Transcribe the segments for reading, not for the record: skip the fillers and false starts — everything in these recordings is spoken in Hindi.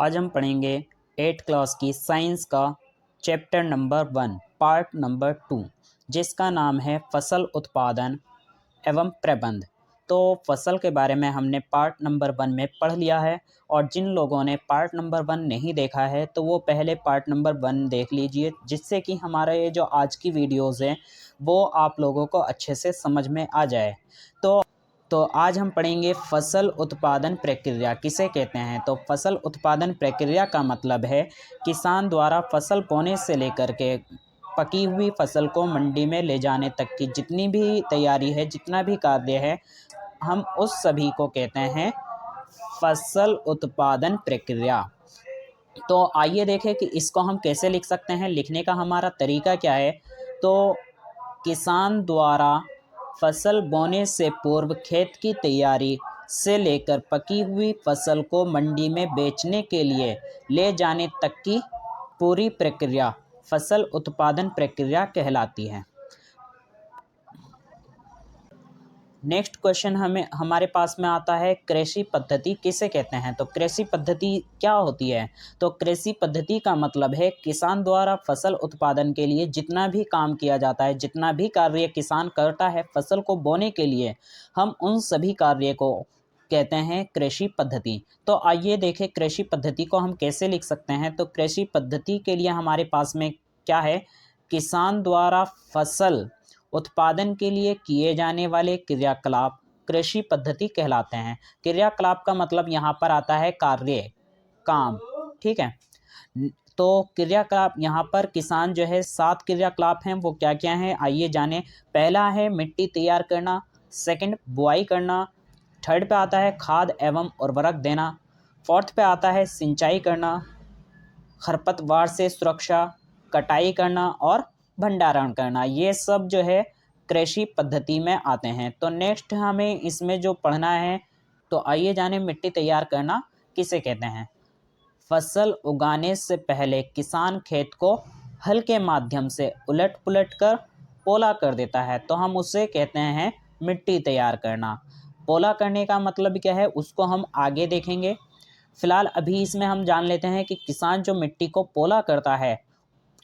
आज हम पढ़ेंगे 8th क्लास की साइंस का चैप्टर नंबर 1 पार्ट नंबर 2 जिसका नाम है फसल उत्पादन एवं प्रबंध। तो फसल के बारे में हमने पार्ट नंबर 1 में पढ़ लिया है और जिन लोगों ने पार्ट नंबर 1 नहीं देखा है तो वो पहले पार्ट नंबर 1 देख लीजिए, जिससे कि हमारा ये जो आज की वीडियोज़ हैं वो आप लोगों को अच्छे से समझ में आ जाए। तो आज हम पढ़ेंगे फसल उत्पादन प्रक्रिया किसे कहते हैं। तो फसल उत्पादन प्रक्रिया का मतलब है किसान द्वारा फसल बोने से लेकर के पकी हुई फसल को मंडी में ले जाने तक की जितनी भी तैयारी है, जितना भी कार्य है, हम उस सभी को कहते हैं फसल उत्पादन प्रक्रिया। तो आइए देखें कि इसको हम कैसे लिख सकते हैं। लिखने का हमारा तरीका क्या है। तो किसान द्वारा फसल बोने से पूर्व खेत की तैयारी से लेकर पकी हुई फसल को मंडी में बेचने के लिए ले जाने तक की पूरी प्रक्रिया फसल उत्पादन प्रक्रिया कहलाती है। नेक्स्ट क्वेश्चन हमारे पास में आता है, कृषि पद्धति किसे कहते हैं। तो कृषि पद्धति क्या होती है। तो कृषि पद्धति का मतलब है किसान द्वारा फसल उत्पादन के लिए जितना भी काम किया जाता है, जितना भी कार्य किसान करता है फसल को बोने के लिए, हम उन सभी कार्य को कहते हैं कृषि पद्धति। तो आइए देखें कृषि पद्धति को हम कैसे लिख सकते हैं। तो कृषि पद्धति के लिए हमारे पास में क्या है, किसान द्वारा फसल उत्पादन के लिए किए जाने वाले क्रियाकलाप कृषि पद्धति कहलाते हैं। क्रियाकलाप का मतलब यहाँ पर आता है कार्य, काम, ठीक है। तो क्रियाकलाप यहाँ पर किसान जो है 7 क्रियाकलाप हैं, वो क्या क्या हैं आइए जाने। पहला है मिट्टी तैयार करना, सेकंड बुआई करना, थर्ड पे आता है खाद एवं उर्वरक देना, फोर्थ पे आता है सिंचाई करना, खरपतवार से सुरक्षा, कटाई करना और भंडारण करना। ये सब जो है कृषि पद्धति में आते हैं। तो नेक्स्ट हमें इसमें जो पढ़ना है, तो आइए जाने मिट्टी तैयार करना किसे कहते हैं। फसल उगाने से पहले किसान खेत को हल के माध्यम से उलट पुलट कर पोला कर देता है, तो हम उसे कहते हैं मिट्टी तैयार करना। पोला करने का मतलब क्या है उसको हम आगे देखेंगे। फिलहाल अभी इसमें हम जान लेते हैं कि किसान जो मिट्टी को पोला करता है,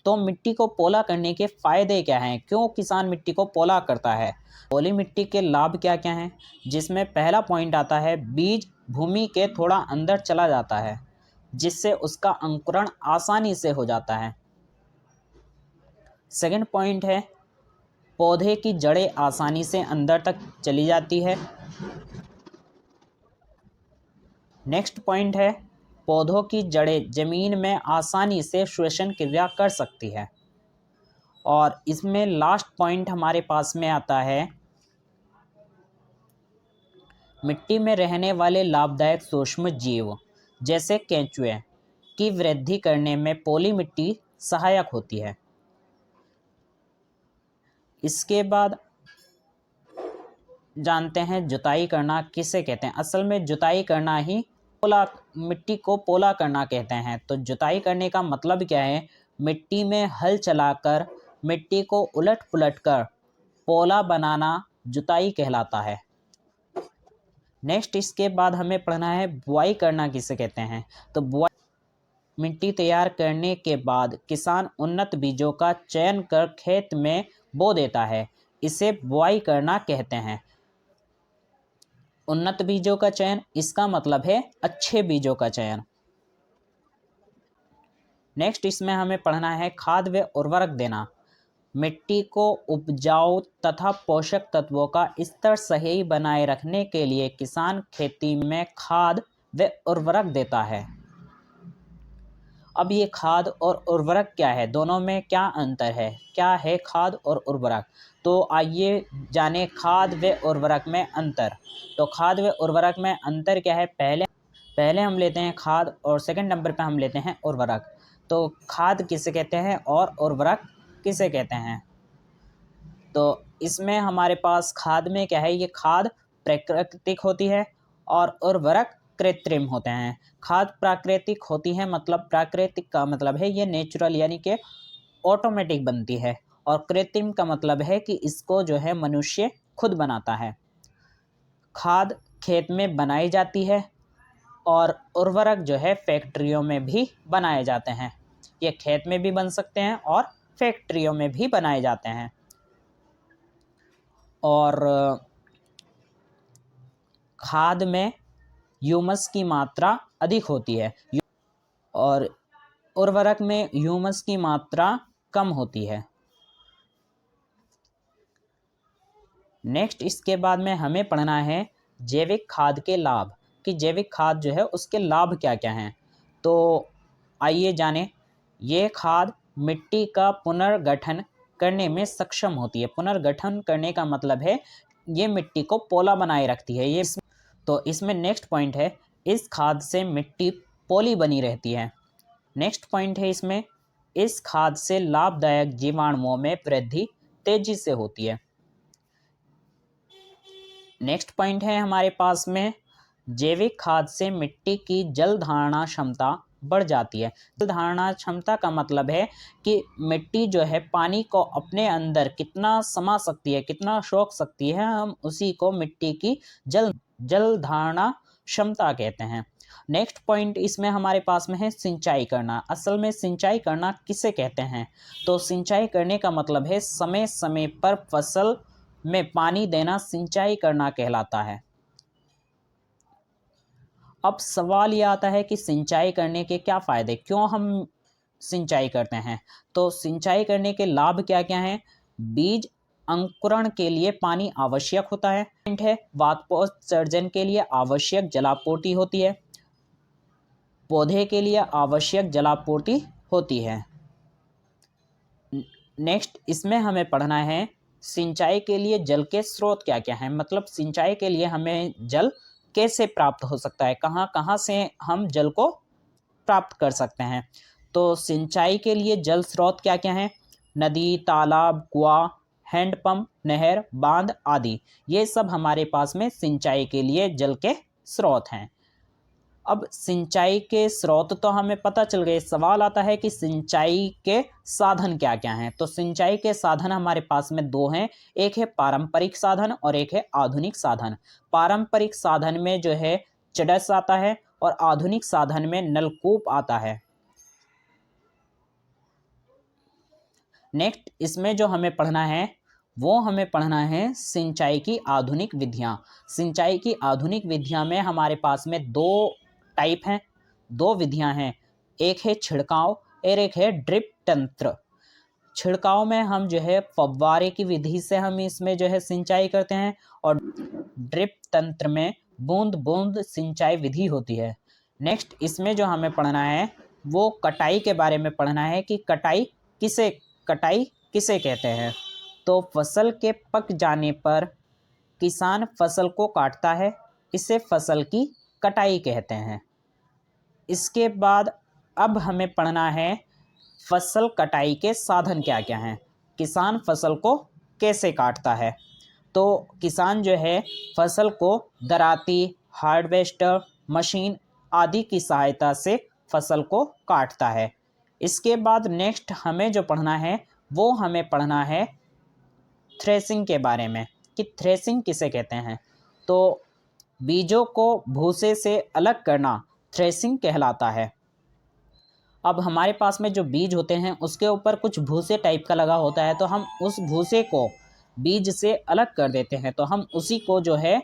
तो मिट्टी को पोला करने के फ़ायदे क्या हैं, क्यों किसान मिट्टी को पोला करता है, पोली मिट्टी के लाभ क्या क्या हैं। जिसमें पहला पॉइंट आता है बीज भूमि के थोड़ा अंदर चला जाता है, जिससे उसका अंकुरण आसानी से हो जाता है। सेकंड पॉइंट है पौधे की जड़ें आसानी से अंदर तक चली जाती है। नेक्स्ट पॉइंट है पौधों की जड़ें जमीन में आसानी से श्वसन क्रिया कर सकती है। और इसमें लास्ट पॉइंट हमारे पास में आता है मिट्टी में रहने वाले लाभदायक सूक्ष्म जीव जैसे केंचुए की वृद्धि करने में पोली मिट्टी सहायक होती है। इसके बाद जानते हैं जुताई करना किसे कहते हैं। असल में जुताई करना ही पोला, मिट्टी को पोला करना कहते हैं। तो जुताई करने का मतलब क्या है, मिट्टी में हल चलाकर मिट्टी को उलट पुलट कर पोला बनाना जुताई कहलाता है। नेक्स्ट इसके बाद हमें पढ़ना है बुआई करना किसे कहते हैं। तो बुआई मिट्टी तैयार करने के बाद किसान उन्नत बीजों का चयन कर खेत में बो देता है, इसे बुआई करना कहते हैं। उन्नत बीजों का चयन, इसका मतलब है अच्छे बीजों का चयन। नेक्स्ट इसमें हमें पढ़ना है खाद व उर्वरक देना। मिट्टी को उपजाऊ तथा पोषक तत्वों का स्तर सही बनाए रखने के लिए किसान खेती में खाद व उर्वरक देता है। अब ये खाद और उर्वरक क्या है, दोनों में क्या अंतर है, क्या है खाद और उर्वरक। तो आइए जाने खाद व उर्वरक में अंतर। तो खाद व उर्वरक में अंतर क्या है, पहले हम लेते हैं खाद और सेकंड नंबर पे हम लेते हैं उर्वरक। तो खाद किसे कहते हैं और उर्वरक किसे कहते हैं। तो इसमें हमारे पास खाद में क्या है, ये खाद प्राकृतिक होती है और उर्वरक कृत्रिम होते हैं। खाद प्राकृतिक होती है, मतलब प्राकृतिक का मतलब है ये नेचुरल यानी कि ऑटोमेटिक बनती है, और कृत्रिम का मतलब है कि इसको जो है मनुष्य खुद बनाता है। खाद खेत में बनाई जाती है और उर्वरक जो है फैक्ट्रियों में भी बनाए जाते हैं। ये खेत में भी बन सकते हैं और फैक्ट्रियों में भी बनाए जाते हैं। और खाद में ह्यूमस की मात्रा अधिक होती है और उर्वरक में ह्यूमस की मात्रा कम होती है। नेक्स्ट इसके बाद में हमें पढ़ना है जैविक खाद के लाभ, कि जैविक खाद जो है उसके लाभ क्या क्या हैं। तो आइए जानें। ये खाद मिट्टी का पुनर्गठन करने में सक्षम होती है। पुनर्गठन करने का मतलब है ये मिट्टी को पोला बनाए रखती है। तो इसमें नेक्स्ट पॉइंट है, इस खाद से मिट्टी पोली बनी रहती है। नेक्स्ट पॉइंट है इसमें, इस खाद से लाभदायक जीवाणुओं में वृद्धि तेजी से होती है। नेक्स्ट पॉइंट है हमारे पास में, जैविक खाद से मिट्टी की जल धारणा क्षमता बढ़ जाती है। जल धारणा क्षमता का मतलब है कि मिट्टी जो है पानी को अपने अंदर कितना समा सकती है, कितना सोख सकती है, हम उसी को मिट्टी की जल धारणा क्षमता कहते हैं। नेक्स्ट पॉइंट इसमें हमारे पास में है सिंचाई करना। असल में सिंचाई करना किसे कहते हैं? तो सिंचाई करने का मतलब है समय समय पर फसल में पानी देना सिंचाई करना कहलाता है। अब सवाल ये आता है कि सिंचाई करने के क्या फ़ायदे, क्यों हम सिंचाई करते हैं? तो सिंचाई करने के लाभ क्या क्या हैं? बीज अंकुरण के लिए पानी आवश्यक होता है। वाष्पोत्सर्जन के लिए आवश्यक जलापूर्ति होती है। पौधे के लिए आवश्यक जलापूर्ति होती है। नेक्स्ट इसमें हमें पढ़ना है सिंचाई के लिए जल के स्रोत क्या क्या हैं, मतलब सिंचाई के लिए हमें जल कैसे प्राप्त हो सकता है, कहाँ कहाँ से हम जल को प्राप्त कर सकते हैं। तो सिंचाई के लिए जल स्रोत क्या क्या हैं? नदी, तालाब, कुआं, हैंडपंप, नहर, बांध आदि, ये सब हमारे पास में सिंचाई के लिए जल के स्रोत हैं। अब सिंचाई के स्रोत तो हमें पता चल गए, सवाल आता है कि सिंचाई के साधन क्या क्या हैं। तो सिंचाई के साधन हमारे पास में दो हैं, एक है पारंपरिक साधन और एक है आधुनिक साधन। पारंपरिक साधन में जो है चड़स आता है और आधुनिक साधन में नलकूप आता है। नेक्स्ट इसमें जो हमें पढ़ना है वो हमें पढ़ना है सिंचाई की आधुनिक विधियाँ। सिंचाई की आधुनिक विधियाँ में हमारे पास में दो टाइप हैं, दो विधियां हैं, एक है छिड़काव और एक है ड्रिप तंत्र। छिड़काव में हम जो है फव्वारे की विधि से हम इसमें जो है सिंचाई करते हैं और ड्रिप तंत्र में बूंद बूंद सिंचाई विधि होती है। नेक्स्ट इसमें जो हमें पढ़ना है वो कटाई के बारे में पढ़ना है कि कटाई किसे कहते हैं। तो फसल के पक जाने पर किसान फसल को काटता है, इसे फसल की कटाई कहते हैं। इसके बाद अब हमें पढ़ना है फसल कटाई के साधन क्या क्या हैं, किसान फसल को कैसे काटता है। तो किसान जो है फसल को दराती, हार्वेस्टर, मशीन आदि की सहायता से फसल को काटता है। इसके बाद नेक्स्ट हमें जो पढ़ना है वो हमें पढ़ना है थ्रेसिंग के बारे में, कि थ्रेसिंग किसे कहते हैं। तो बीजों को भूसे से अलग करना थ्रेसिंग कहलाता है। अब हमारे पास में जो बीज होते हैं उसके ऊपर कुछ भूसे टाइप का लगा होता है, तो हम उस भूसे को बीज से अलग कर देते हैं, तो हम उसी को जो है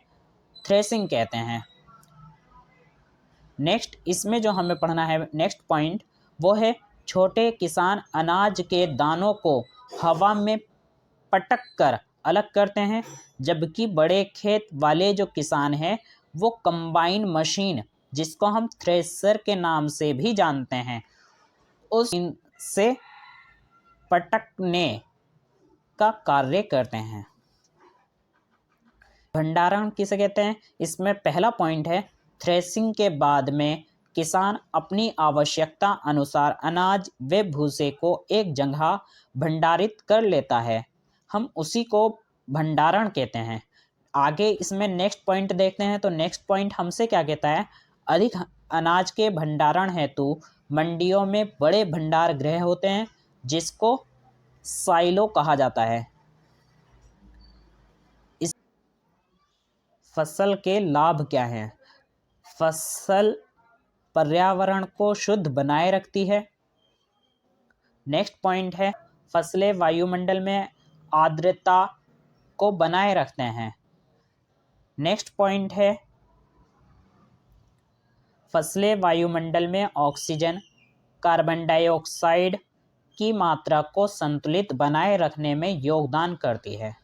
थ्रेसिंग कहते हैं। नेक्स्ट इसमें जो हमें पढ़ना है नेक्स्ट पॉइंट वो है छोटे किसान अनाज के दानों को हवा में पटक कर अलग करते हैं, जबकि बड़े खेत वाले जो किसान हैं वो कंबाइन मशीन, जिसको हम थ्रेसर के नाम से भी जानते हैं, उस से पटकने का कार्य करते हैं। भंडारण किसे कहते हैं? इसमें पहला पॉइंट है थ्रेसिंग के बाद में किसान अपनी आवश्यकता अनुसार अनाज व भूसे को एक जगह भंडारित कर लेता है, हम उसी को भंडारण कहते हैं। आगे इसमें नेक्स्ट पॉइंट देखते हैं। तो नेक्स्ट पॉइंट हमसे क्या कहता है, अधिक अनाज के भंडारण हेतु मंडियों में बड़े भंडार गृह होते हैं, जिसको साइलो कहा जाता है। इस फसल के लाभ क्या हैं? फसल पर्यावरण को शुद्ध बनाए रखती है। नेक्स्ट पॉइंट है फसलें वायुमंडल में आर्द्रता को बनाए रखते हैं। नेक्स्ट पॉइंट है फसलें वायुमंडल में ऑक्सीजन, कार्बन डाइऑक्साइड की मात्रा को संतुलित बनाए रखने में योगदान करती है।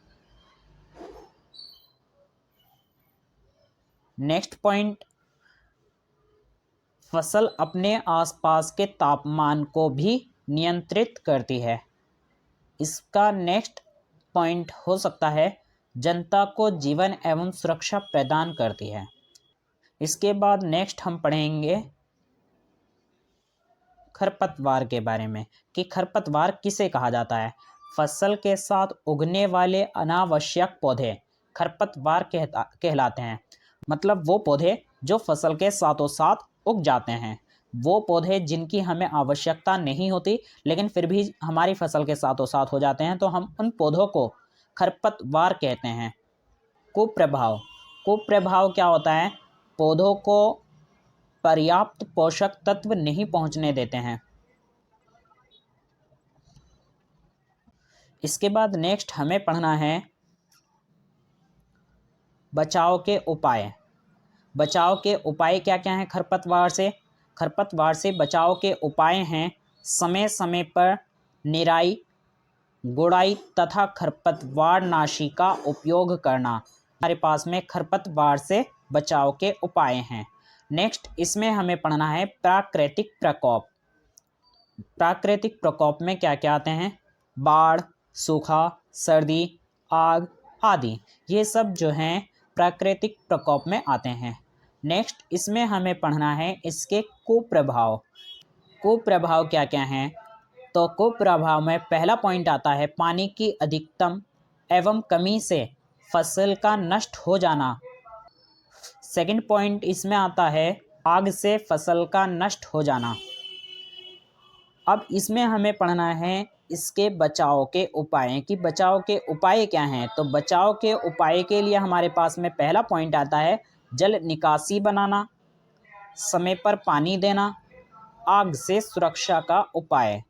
नेक्स्ट पॉइंट फसल अपने आसपास के तापमान को भी नियंत्रित करती है। इसका नेक्स्ट पॉइंट हो सकता है जनता को जीवन एवं सुरक्षा प्रदान करती है। इसके बाद नेक्स्ट हम पढ़ेंगे खरपतवार के बारे में कि खरपतवार किसे कहा जाता है। फसल के साथ उगने वाले अनावश्यक पौधे खरपतवार कहलाते हैं। मतलब वो पौधे जो फसल के साथों साथ उग जाते हैं, वो पौधे जिनकी हमें आवश्यकता नहीं होती लेकिन फिर भी हमारी फसल के साथों साथ हो जाते हैं, तो हम उन पौधों को खरपतवार कहते हैं। कुप्रभाव क्या होता है? पौधों को पर्याप्त पोषक तत्व नहीं पहुंचने देते हैं। इसके बाद नेक्स्ट हमें पढ़ना है बचाव के उपाय। बचाव के उपाय क्या क्या हैं खरपतवार से? खरपतवार से बचाव के उपाय हैं समय समय पर निराई गुड़ाई तथा खरपतवार नाशी का उपयोग करना। हमारे पास में खरपतवार से बचाव के उपाय हैं। नेक्स्ट इसमें हमें पढ़ना है प्राकृतिक प्रकोप। प्राकृतिक प्रकोप में क्या क्या आते हैं? बाढ़, सूखा, सर्दी, आग आदि, ये सब जो हैं प्राकृतिक प्रकोप में आते हैं। नेक्स्ट इसमें हमें पढ़ना है इसके कुप्रभाव। कुप्रभाव क्या क्या हैं? तो कुप्रभाव में पहला पॉइंट आता है पानी की अधिकतम एवं कमी से फसल का नष्ट हो जाना। सेकंड पॉइंट इसमें आता है आग से फसल का नष्ट हो जाना। अब इसमें हमें पढ़ना है इसके बचाव के उपाय कि बचाव के उपाय क्या हैं। तो बचाव के उपाय के लिए हमारे पास में पहला पॉइंट आता है जल निकासी बनाना, समय पर पानी देना, आग से सुरक्षा का उपाय।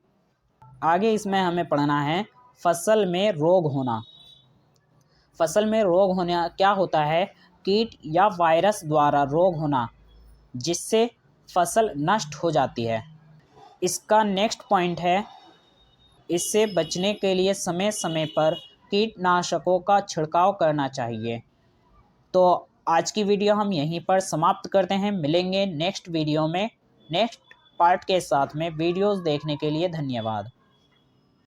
आगे इसमें हमें पढ़ना है फसल में रोग होना। फसल में रोग होना क्या होता है? कीट या वायरस द्वारा रोग होना जिससे फसल नष्ट हो जाती है। इसका नेक्स्ट पॉइंट है इससे बचने के लिए समय समय पर कीटनाशकों का छिड़काव करना चाहिए। तो आज की वीडियो हम यहीं पर समाप्त करते हैं। मिलेंगे नेक्स्ट वीडियो में नेक्स्ट पार्ट के साथ में। वीडियोस देखने के लिए धन्यवाद।